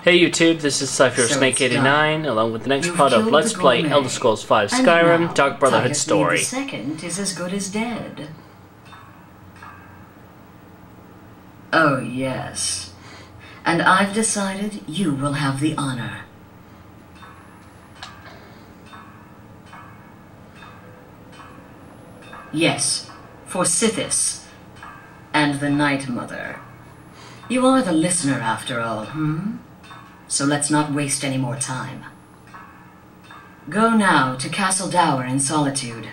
Hey YouTube, this is Snake89, along with the next part of Let's Play Elder Scrolls V Skyrim, Dark Brotherhood story. The second is as good as dead. Oh yes. And I've decided you will have the honor. Yes, for Sithis and the Night Mother. You are the listener after all, So let's not waste any more time. Go now to Castle Dower in Solitude.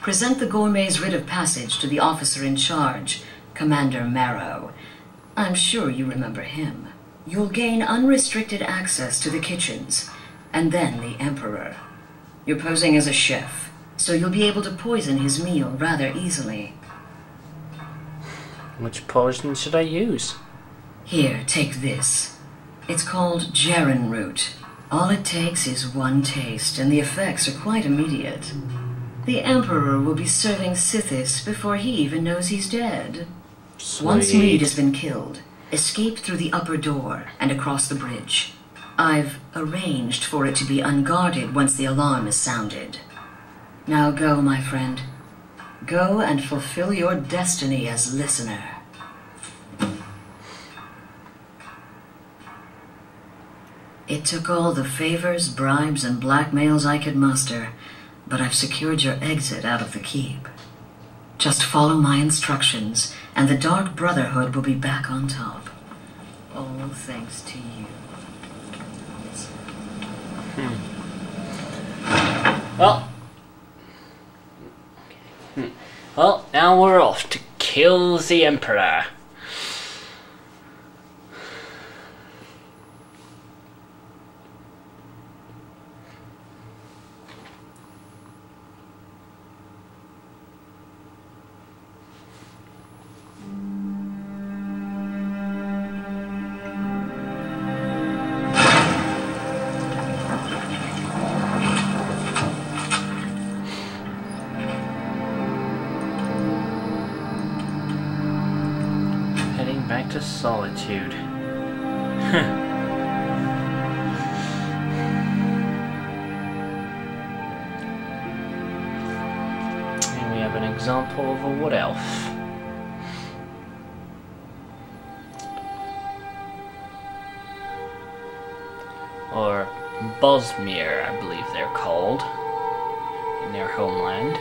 Present the gourmet's writ of passage to the officer in charge, Commander Marrow. I'm sure you remember him. You'll gain unrestricted access to the kitchens, and then the Emperor. You're posing as a chef, so you'll be able to poison his meal rather easily. Which poison should I use? Here, take this. It's called Gerrin root. All it takes is one taste, and the effects are quite immediate. The Emperor will be serving Sithis before he even knows he's dead. Sweet. Once Mead has been killed, escape through the upper door and across the bridge. I've arranged for it to be unguarded once the alarm is sounded. Now go, my friend. Go and fulfill your destiny as listener. It took all the favors, bribes, and blackmails I could muster, but I've secured your exit out of the keep. Just follow my instructions, and the Dark Brotherhood will be back on top. All thanks to you. Well, now we're off to kill the Emperor. Back to Solitude. And we have an example of a wood elf. Or Bosmere, I believe they're called in their homeland.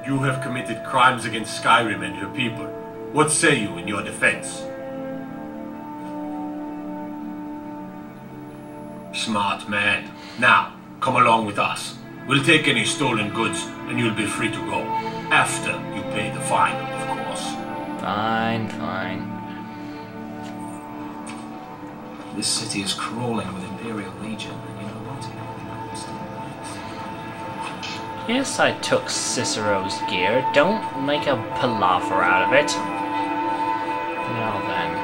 You have committed crimes against Skyrim and her people. What say you in your defense? Smart man. Now, come along with us. We'll take any stolen goods, and you'll be free to go. After you pay the fine, of course. Fine, fine. This city is crawling with Imperial Legion, and you know what? Yes, I took Cicero's gear. Don't make a palaver out of it. Now then.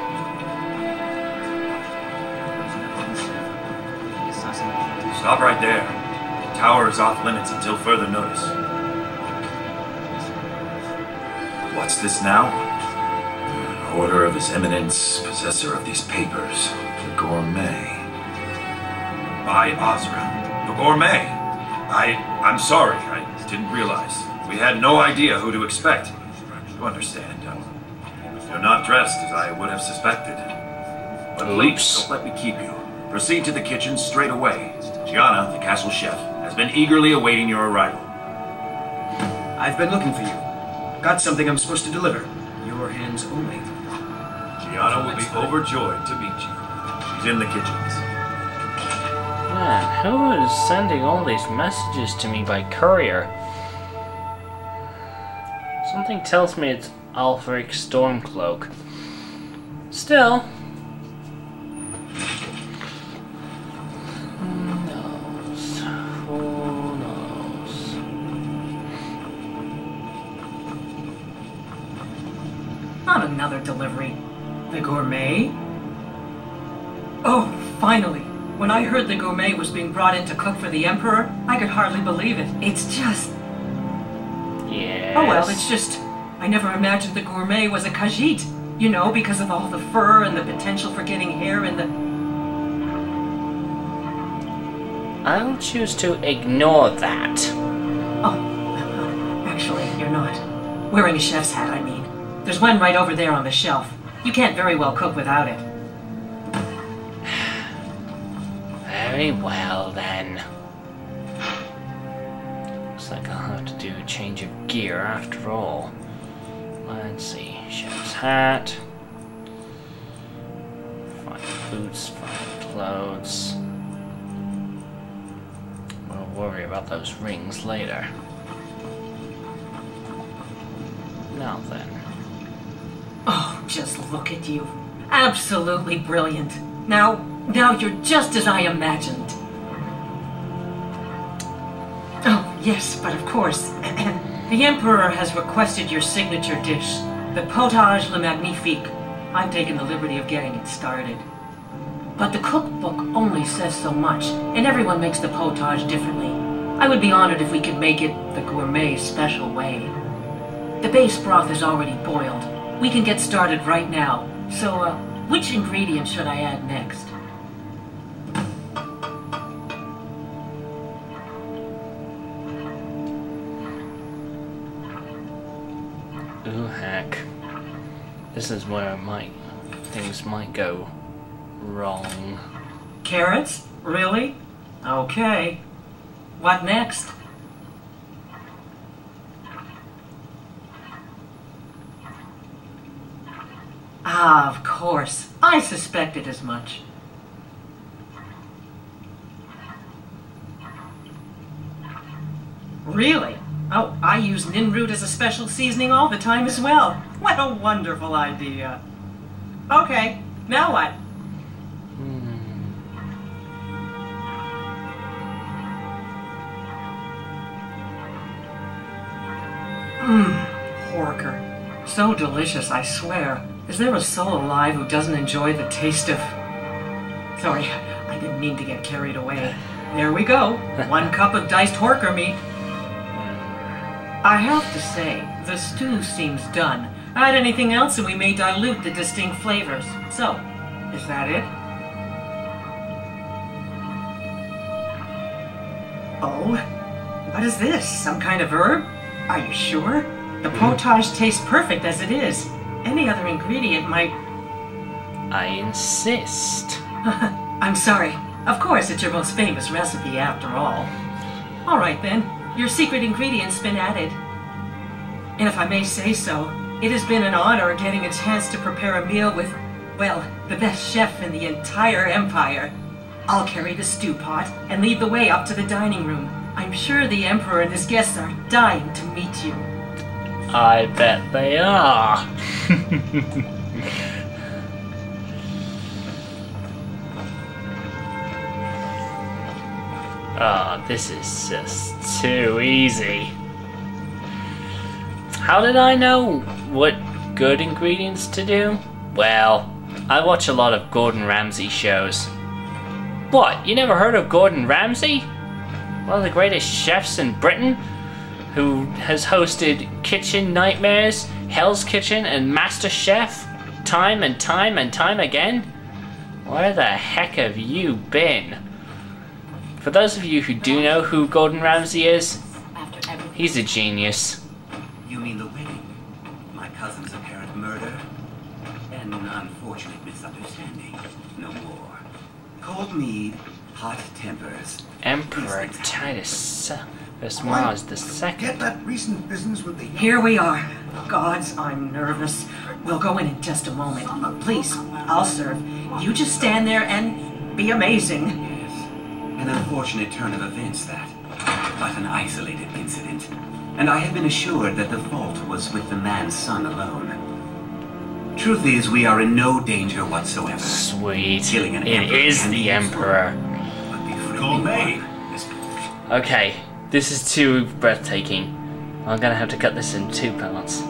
Stop right there. The tower is off limits until further notice. What's this now? Order of His Eminence, possessor of these papers, the Gourmet. By Osra. The Gourmet? I'm sorry, I didn't realize. We had no idea who to expect. You understand, you're not dressed as I would have suspected. But please, don't let me keep you. Proceed to the kitchen straight away. Gianna, the castle chef, has been eagerly awaiting your arrival. I've been looking for you. Got something I'm supposed to deliver. Your hands only. Gianna will be overjoyed to meet you. She's in the kitchens. Man, who is sending all these messages to me by courier? Something tells me it's Alfric Stormcloak. Still. Who knows? Who knows? Not another delivery. The Gourmet? Oh, finally! When I heard the Gourmet was being brought in to cook for the Emperor, I could hardly believe it. It's just... Yes. Oh well, it's just I never imagined the gourmet was a Khajiit. You know, because of all the fur and the potential for getting hair in the... I'll choose to ignore that. Oh, actually, you're not. Wearing a chef's hat, I mean. There's one right over there on the shelf. You can't very well cook without it. Very well, then. Looks like I'll have to do a change of gear after all. Let's see. Chef's hat. Fine boots, fine clothes. We'll worry about those rings later. Now then. Oh, just look at you. Absolutely brilliant. Now you're just as I imagined. Oh, yes, but of course. The Emperor has requested your signature dish, the potage le magnifique. I've taken the liberty of getting it started. But the cookbook only says so much, and everyone makes the potage differently. I would be honored if we could make it the gourmet special way. The base broth is already boiled. We can get started right now. So, which ingredient should I add next? Ooh, heck. This is where things might go wrong. Carrots? Really? Okay. What next? Ah, of course. I suspected as much. Really? Oh, I use Ninroot as a special seasoning all the time as well. What a wonderful idea. Okay, now what? Porker. So delicious, I swear. Is there a soul alive who doesn't enjoy the taste of... Sorry, I didn't mean to get carried away. There we go. 1 cup of diced horker meat. I have to say, the stew seems done. Add anything else and we may dilute the distinct flavors. So, is that it? Oh? What is this? Some kind of herb? Are you sure? The potage tastes perfect as it is. Any other ingredient might... I insist. I'm sorry. Of course, it's your most famous recipe after all. All right then. Your secret ingredient's been added. And if I may say so, it has been an honor getting a chance to prepare a meal with, well, the best chef in the entire empire. I'll carry the stew pot and lead the way up to the dining room. I'm sure the Emperor and his guests are dying to meet you. I bet they are. Oh, this is just too easy. How did I know what good ingredients to do? Well, I watch a lot of Gordon Ramsay shows. What, you never heard of Gordon Ramsay? One of the greatest chefs in Britain, who has hosted Kitchen Nightmares, Hell's Kitchen, and Master Chef time and time and time again? Where the heck have you been? For those of you who do know who Gordon Ramsay is, he's a genius. You mean the wedding? My cousin's apparent murder? An unfortunate misunderstanding. No more. Cold mead, hot tempers. Emperor Titus Mars II. Get that recent business with the... Here we are. Gods, I'm nervous. We'll go in just a moment. Please, I'll serve. You just stand there and be amazing. An unfortunate turn of events, that. But an isolated incident. And I have been assured that the fault was with the man's son alone. Truth is, we are in no danger whatsoever. Sweet. Killing an It emperor is can the be Emperor. But the Gourmet. Okay, this is too breathtaking. I'm gonna have to cut this in 2 parts.